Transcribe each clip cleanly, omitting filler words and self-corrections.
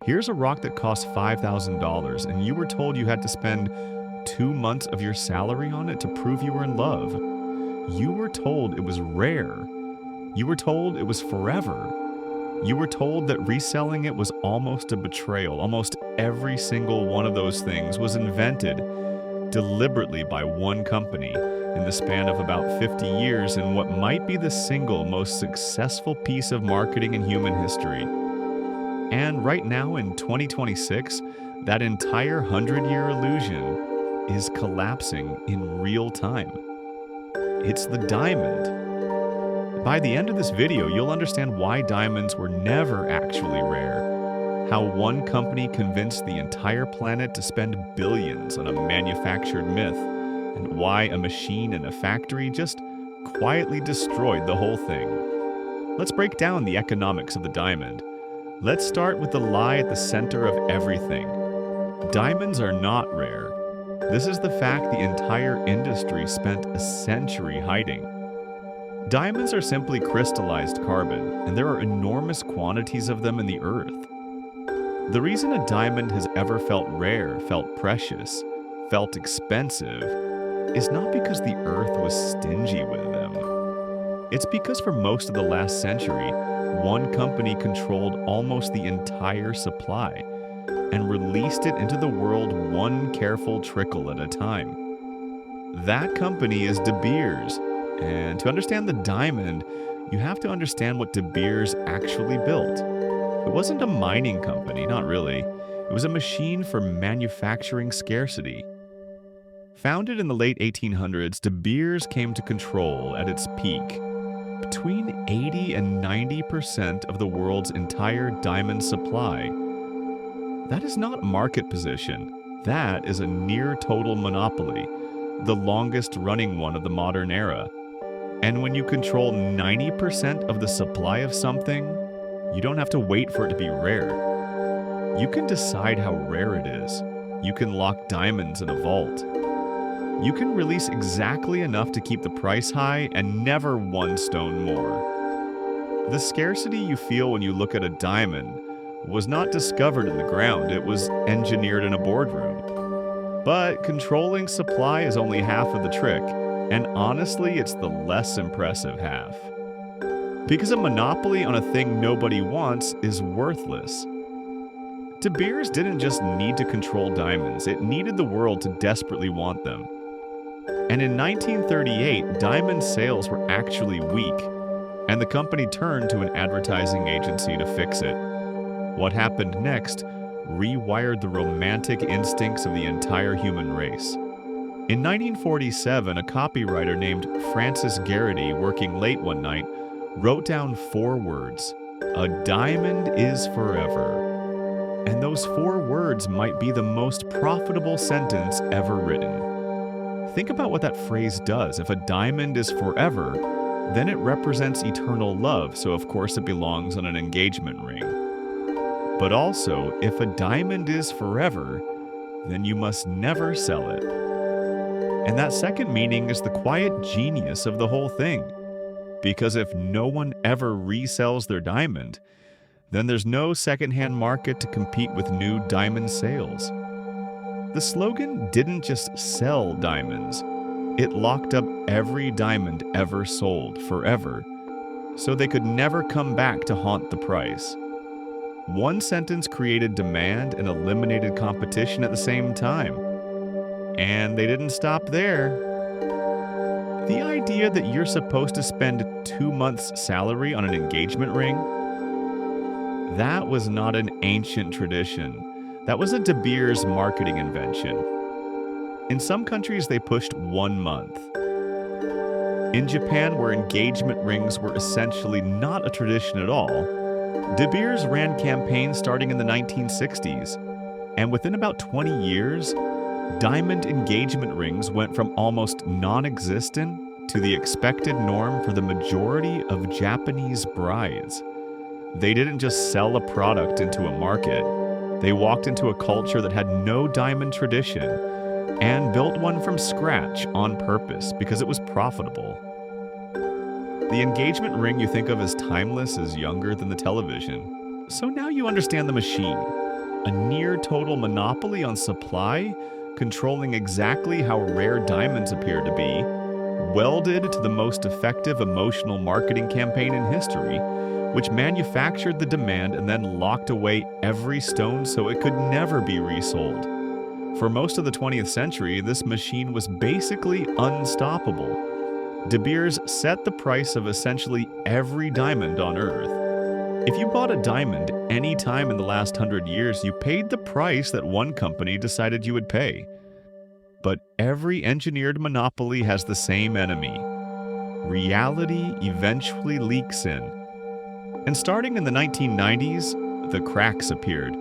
Here's a rock that costs $5,000, and you were told you had to spend 2 months of your salary on it to prove you were in love. You were told it was rare. You were told it was forever. You were told that reselling it was almost a betrayal. Almost every single one of those things was invented deliberately by one company in the span of about 50 years in what might be the single most successful piece of marketing in human history. And right now in 2026, that entire 100-year illusion is collapsing in real time. It's the diamond. By the end of this video, you'll understand why diamonds were never actually rare, how one company convinced the entire planet to spend billions on a manufactured myth, and why a machine in a factory just quietly destroyed the whole thing. Let's break down the economics of the diamond. Let's start with the lie at the center of everything. Diamonds are not rare. This is the fact the entire industry spent a century hiding. Diamonds are simply crystallized carbon, and there are enormous quantities of them in the earth. The reason a diamond has ever felt rare, felt precious, felt expensive, is not because the earth was stingy with them. It's because for most of the last century, one company controlled almost the entire supply and released it into the world one careful trickle at a time. That company is De Beers. And to understand the diamond, you have to understand what De Beers actually built. It wasn't a mining company, not really. It was a machine for manufacturing scarcity. Founded in the late 1800s, De Beers came to control, at its peak, between 80 and 90% of the world's entire diamond supply. That is not market position. That is a near-total monopoly, the longest-running one of the modern era. And when you control 90% of the supply of something, you don't have to wait for it to be rare. You can decide how rare it is. You can lock diamonds in a vault. You can release exactly enough to keep the price high and never one stone more. The scarcity you feel when you look at a diamond was not discovered in the ground, it was engineered in a boardroom. But controlling supply is only half of the trick. And honestly, it's the less impressive half. Because a monopoly on a thing nobody wants is worthless. De Beers didn't just need to control diamonds, it needed the world to desperately want them. And in 1938, diamond sales were actually weak, and the company turned to an advertising agency to fix it. What happened next rewired the romantic instincts of the entire human race. In 1947, a copywriter named Francis Garrity, working late one night, wrote down 4 words: "A diamond is forever." And those 4 words might be the most profitable sentence ever written. Think about what that phrase does. If a diamond is forever, then it represents eternal love, so of course it belongs on an engagement ring. But also, if a diamond is forever, then you must never sell it. And that second meaning is the quiet genius of the whole thing. Because if no one ever resells their diamond, then there's no secondhand market to compete with new diamond sales. The slogan didn't just sell diamonds, it locked up every diamond ever sold forever, so they could never come back to haunt the price. One sentence created demand and eliminated competition at the same time. And they didn't stop there. The idea that you're supposed to spend 2 months' salary on an engagement ring? That was not an ancient tradition. That was a De Beers marketing invention. In some countries, they pushed 1 month. In Japan, where engagement rings were essentially not a tradition at all, De Beers ran campaigns starting in the 1960s. And within about 20 years, diamond engagement rings went from almost non-existent to the expected norm for the majority of Japanese brides. They didn't just sell a product into a market. They walked into a culture that had no diamond tradition and built one from scratch on purpose because it was profitable. The engagement ring you think of as timeless is younger than the television. So now you understand the machine. A near total monopoly on supply, controlling exactly how rare diamonds appear to be, welded to the most effective emotional marketing campaign in history, which manufactured the demand and then locked away every stone so it could never be resold. For most of the 20th century, this machine was basically unstoppable. De Beers set the price of essentially every diamond on Earth. If you bought a diamond any time in the last 100 years, you paid the price that one company decided you would pay. But every engineered monopoly has the same enemy. Reality eventually leaks in. And starting in the 1990s, the cracks appeared.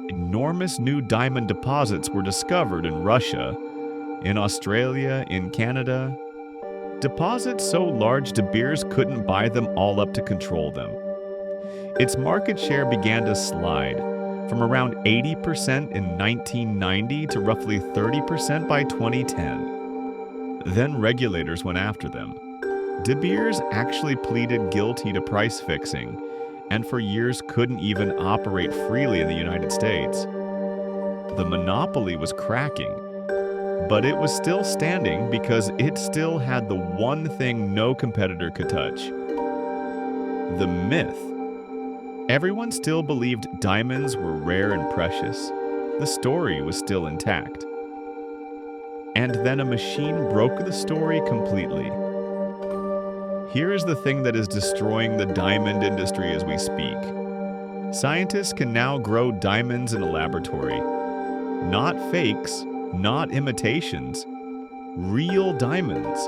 Enormous new diamond deposits were discovered in Russia, in Australia, in Canada. Deposits so large De Beers couldn't buy them all up to control them. Its market share began to slide, from around 80% in 1990 to roughly 30% by 2010. Then regulators went after them. De Beers actually pleaded guilty to price fixing, and for years couldn't even operate freely in the United States. The monopoly was cracking, but it was still standing because it still had the one thing no competitor could touch: the myth. Everyone still believed diamonds were rare and precious. The story was still intact. And then a machine broke the story completely. Here is the thing that is destroying the diamond industry as we speak. Scientists can now grow diamonds in a laboratory. Not fakes, not imitations. Real diamonds.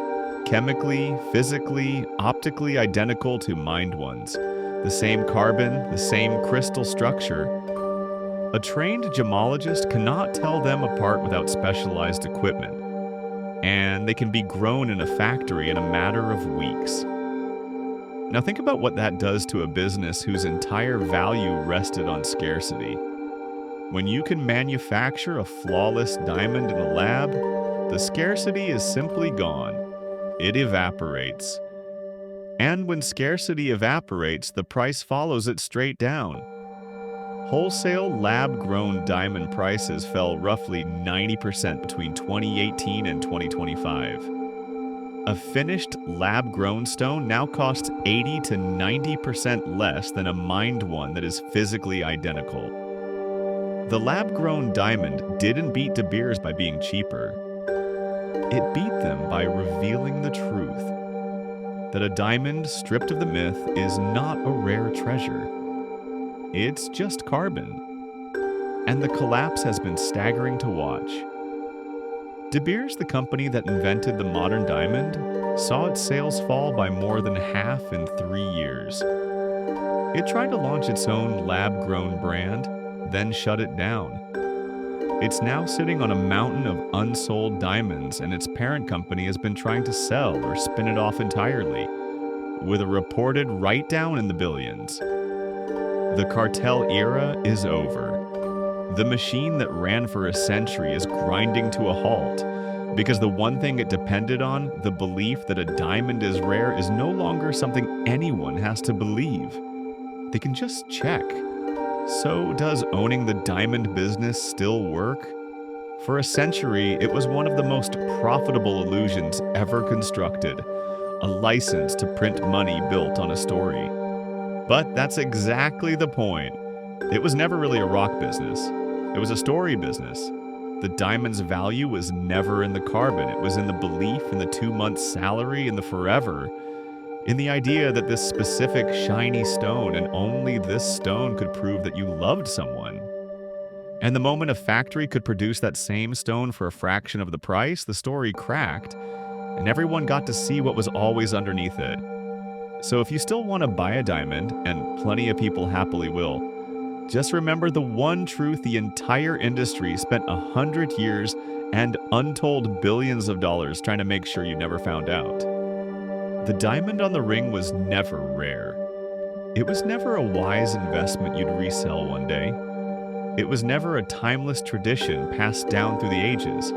Chemically, physically, optically identical to mined ones. The same carbon, the same crystal structure. A trained gemologist cannot tell them apart without specialized equipment. And they can be grown in a factory in a matter of weeks. Now think about what that does to a business whose entire value rested on scarcity. When you can manufacture a flawless diamond in a lab, the scarcity is simply gone. It evaporates. And when scarcity evaporates, the price follows it straight down. Wholesale lab-grown diamond prices fell roughly 90% between 2018 and 2025. A finished lab-grown stone now costs 80 to 90% less than a mined one that is physically identical. The lab-grown diamond didn't beat De Beers by being cheaper. It beat them by revealing the truth. That a diamond stripped of the myth is not a rare treasure. It's just carbon. And the collapse has been staggering to watch. De Beers, the company that invented the modern diamond, saw its sales fall by more than half in 3 years. It tried to launch its own lab-grown brand, then shut it down. It's now sitting on a mountain of unsold diamonds, and its parent company has been trying to sell or spin it off entirely, with a reported write-down in the billions. The cartel era is over. The machine that ran for a century is grinding to a halt, because the one thing it depended on, the belief that a diamond is rare, is no longer something anyone has to believe. They can just check. So does owning the diamond business still work? For a century, it was one of the most profitable illusions ever constructed, a license to print money built on a story. But that's exactly the point. It was never really a rock business. It was a story business. The diamond's value was never in the carbon. It was in the belief in the 2-month salary and the forever. In the idea that this specific shiny stone and only this stone could prove that you loved someone. And the moment a factory could produce that same stone for a fraction of the price, the story cracked, and everyone got to see what was always underneath it. So if you still want to buy a diamond, and plenty of people happily will, just remember the one truth the entire industry spent 100 years and untold billions of dollars trying to make sure you never found out. The diamond on the ring was never rare. It was never a wise investment you'd resell one day. It was never a timeless tradition passed down through the ages.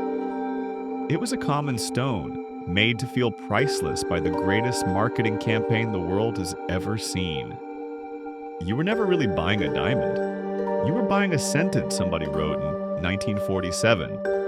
It was a common stone, made to feel priceless by the greatest marketing campaign the world has ever seen. You were never really buying a diamond. You were buying a sentence somebody wrote in 1947.